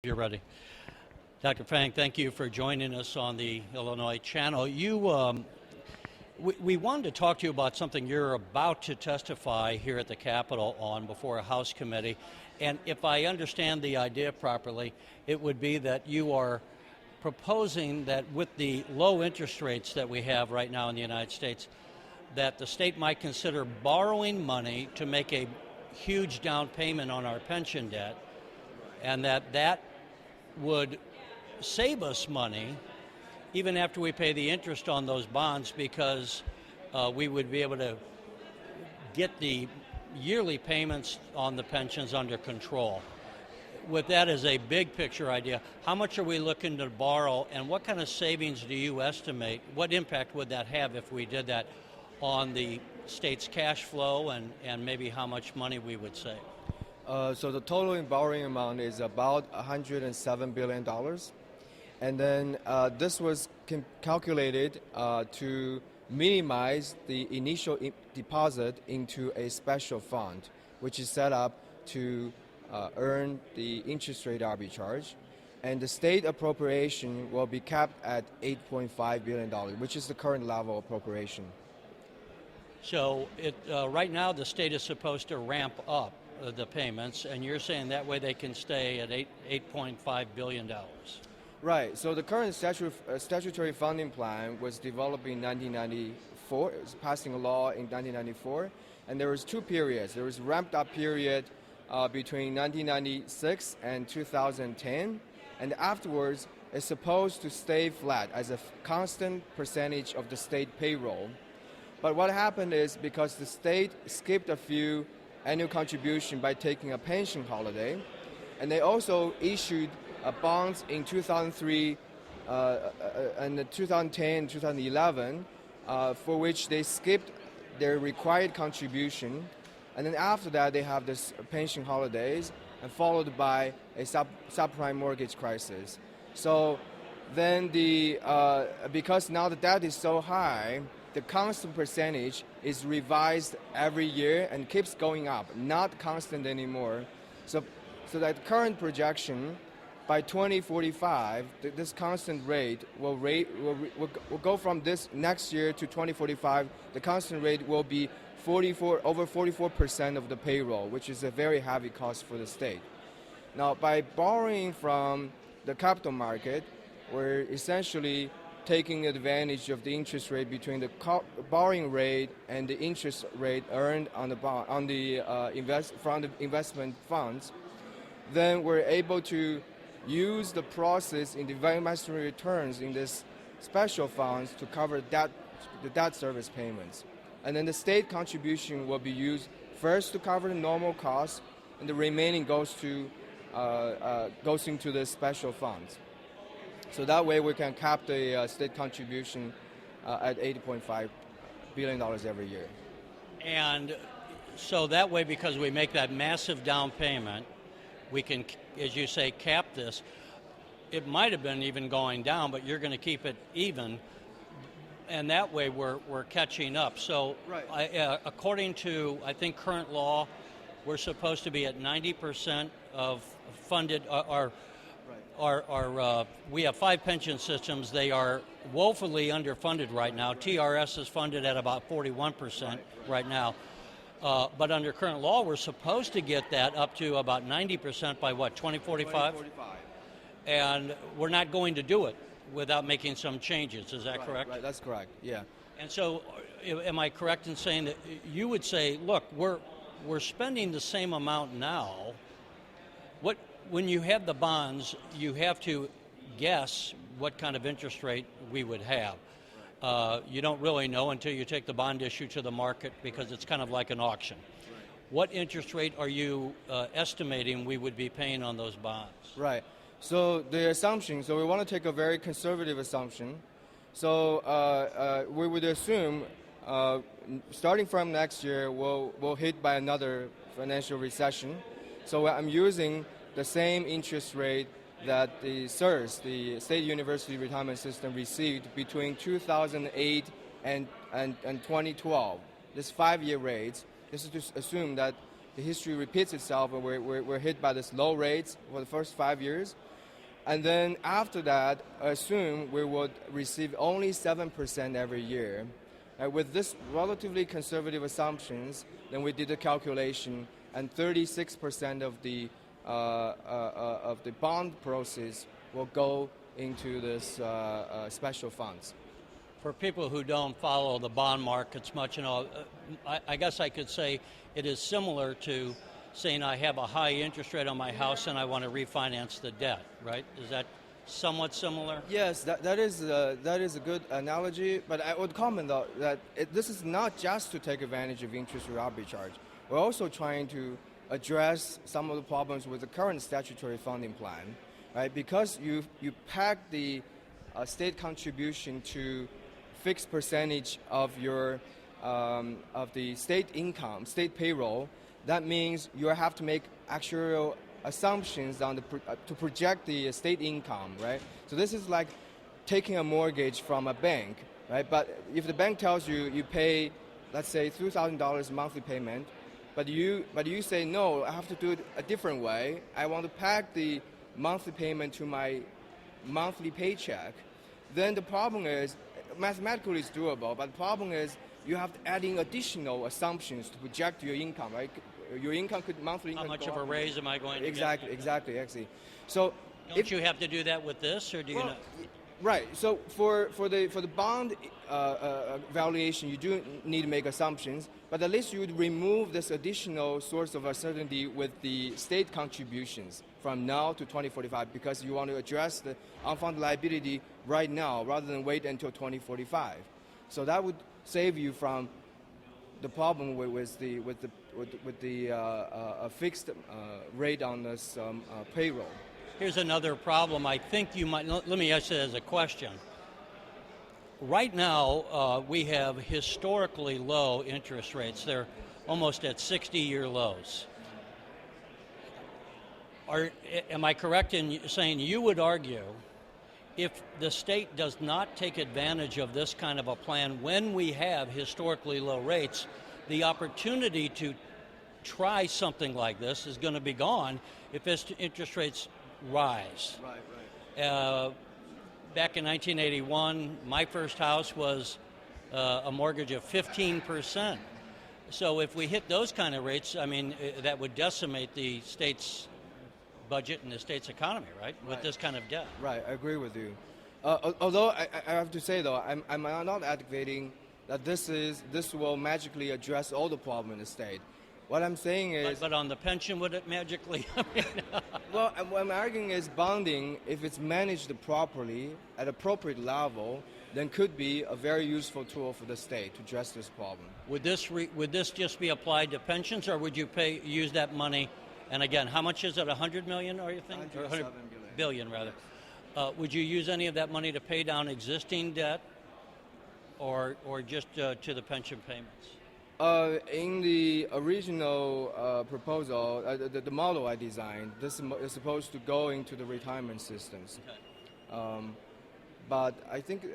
You're ready. Dr. Fang, thank you for joining us on the Illinois channel. We wanted to talk to you about something you're about to testify here at the Capitol on before a House committee. And if I understand the idea properly, it would be that you are proposing that with the low interest rates that we have right now in the United States, that the state might consider borrowing money to make a huge down payment on our pension debt, and that would save us money even after we pay the interest on those bonds, because we would be able to get the yearly payments on the pensions under control. With that as a big picture idea, how much are we looking to borrow, and what kind of savings do you estimate? What impact would that have if we did that on the state's cash flow, and maybe how much money we would save? So the total borrowing amount is about $107 billion. And then this was calculated to minimize the initial deposit into a special fund, which is set up to earn the interest rate arbitrage. And the state appropriation will be capped at $8.5 billion, which is the current level of appropriation. So right now the state is supposed to ramp up the payments, and you're saying that way they can stay at $8.5 billion. Right. So the current statutory funding plan was developed in 1994. It was passing a law in 1994, and there was two periods. There was a ramped up period between 1996 and 2010, and afterwards it's supposed to stay flat as a constant percentage of the state payroll. But what happened is, because the state skipped a few annual contribution by taking a pension holiday, and they also issued bonds in 2003 and 2010, 2011, for which they skipped their required contribution, and then after that they have this pension holidays, and followed by a subprime mortgage crisis. So then because now the debt is so high, the constant percentage is revised every year and keeps going up, not constant anymore. So that current projection, by 2045, this constant rate will go from this next year to 2045. The constant rate will be over 44% of the payroll, which is a very heavy cost for the state. Now, by borrowing from the capital market, we're essentially taking advantage of the interest rate between the borrowing rate and the interest rate earned on the investment funds. Then we're able to use the process in the investment returns in this special funds to cover the debt service payments. And then the state contribution will be used first to cover the normal costs, and the remaining goes into the special funds. So that way we can cap the state contribution at $8.5 billion every year. And so that way, because we make that massive down payment, we can, as you say, cap this. It might have been even going down, but you're going to keep it even, and that way we're catching up. So right. According to, I think, current law, we're supposed to be at 90% of funded, we have 5 pension systems. They are woefully underfunded right now. TRS is funded at about 41% right now. But under current law, we're supposed to get that up to about 90% by what, 2045? 2045. And we're not going to do it without making some changes. Is that correct? Right, that's correct, yeah. And so am I correct in saying that you would say, look, we're spending the same amount now. When you have the bonds, you have to guess what kind of interest rate we would have. You don't really know until you take the bond issue to the market, because it's kind of like an auction. Right. What interest rate are you estimating we would be paying on those bonds? Right. So the assumption, we want to take a very conservative assumption. So we would assume starting from next year, we'll hit by another financial recession. So I'm using the same interest rate that the SURS, the State University Retirement System, received between 2008 and 2012. This 5-year rate. This is to assume that the history repeats itself, and we're hit by this low rates for the first 5 years. And then after that, assume we would receive only 7% every year. With this relatively conservative assumptions, then we did a calculation, and 36% of the bond proceeds will go into this special funds. For people who don't follow the bond markets much, I guess I could say it is similar to saying I have a high interest rate on my house and I want to refinance the debt, right? Is that somewhat similar? Yes, that is a good analogy, but I would comment though that this is not just to take advantage of interest rate arbitrage. We're also trying to address some of the problems with the current statutory funding plan, right? Because you peg the state contribution to fixed percentage of your of the state income, state payroll. That means you have to make actuarial assumptions on to project the state income, right? So this is like taking a mortgage from a bank, right? But if the bank tells you you pay, let's say $2,000 monthly payment, but you say no, I have to do it a different way. I want to peg the monthly payment to my monthly paycheck. Then the problem is mathematically it's doable, but the problem is you have to add in additional assumptions to project your income, right? Your income could monthly income. How much of a raise am I going to get? Exactly. So don't you have to do that with this, or do you not? Right. So for the bond valuation, you do need to make assumptions, but at least you would remove this additional source of uncertainty with the state contributions from now to 2045, because you want to address the unfunded liability right now rather than wait until 2045. So that would save you from the problem with the fixed rate on this payroll. Here's another problem I think you might, let me ask it as a question. Right now, we have historically low interest rates. They're almost at 60-year lows. Am I correct in saying you would argue if the state does not take advantage of this kind of a plan when we have historically low rates, the opportunity to try something like this is going to be gone if interest rates rise? Right. Back in 1981, my first house was a mortgage of 15%. So if we hit those kind of rates, I mean, that would decimate the state's budget and the state's economy, right? With this kind of debt. Right, I agree with you. Although I have to say though, I'm not advocating that this will magically address all the problem in the state. What I'm saying is... But on the pension, would it magically? Well, what I'm arguing is bonding, if it's managed properly at appropriate level, then could be a very useful tool for the state to address this problem. Would this just be applied to pensions, or would you use that money? And again, how much is it? 100 million, are you thinking? 107 billion, rather. Would you use any of that money to pay down existing debt, or just to the pension payments? In the original proposal, the model I designed, this is supposed to go into the retirement systems. Okay. But I think,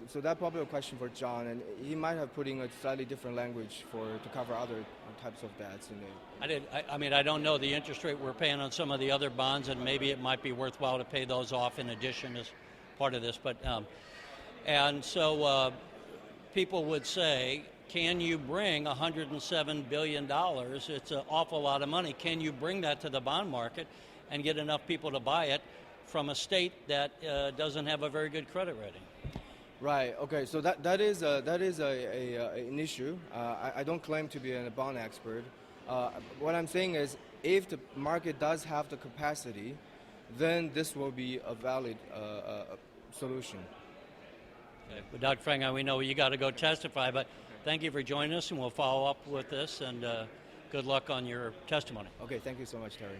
so that's probably a question for John, and he might have put in a slightly different language to cover other types of debts. I mean, I don't know the interest rate we're paying on some of the other bonds, and maybe it might be worthwhile to pay those off in addition as part of this. But and so people would say, can you bring $107 billion? It's an awful lot of money. Can you bring that to the bond market and get enough people to buy it from a state that doesn't have a very good credit rating? Right. Okay. So that is an issue. I don't claim to be a bond expert. What I'm saying is, if the market does have the capacity, then this will be a valid solution. Okay. Well, Dr. Fang, we know you got to go testify, but thank you for joining us, and we'll follow up with this. And good luck on your testimony. Okay. Thank you so much, Terry.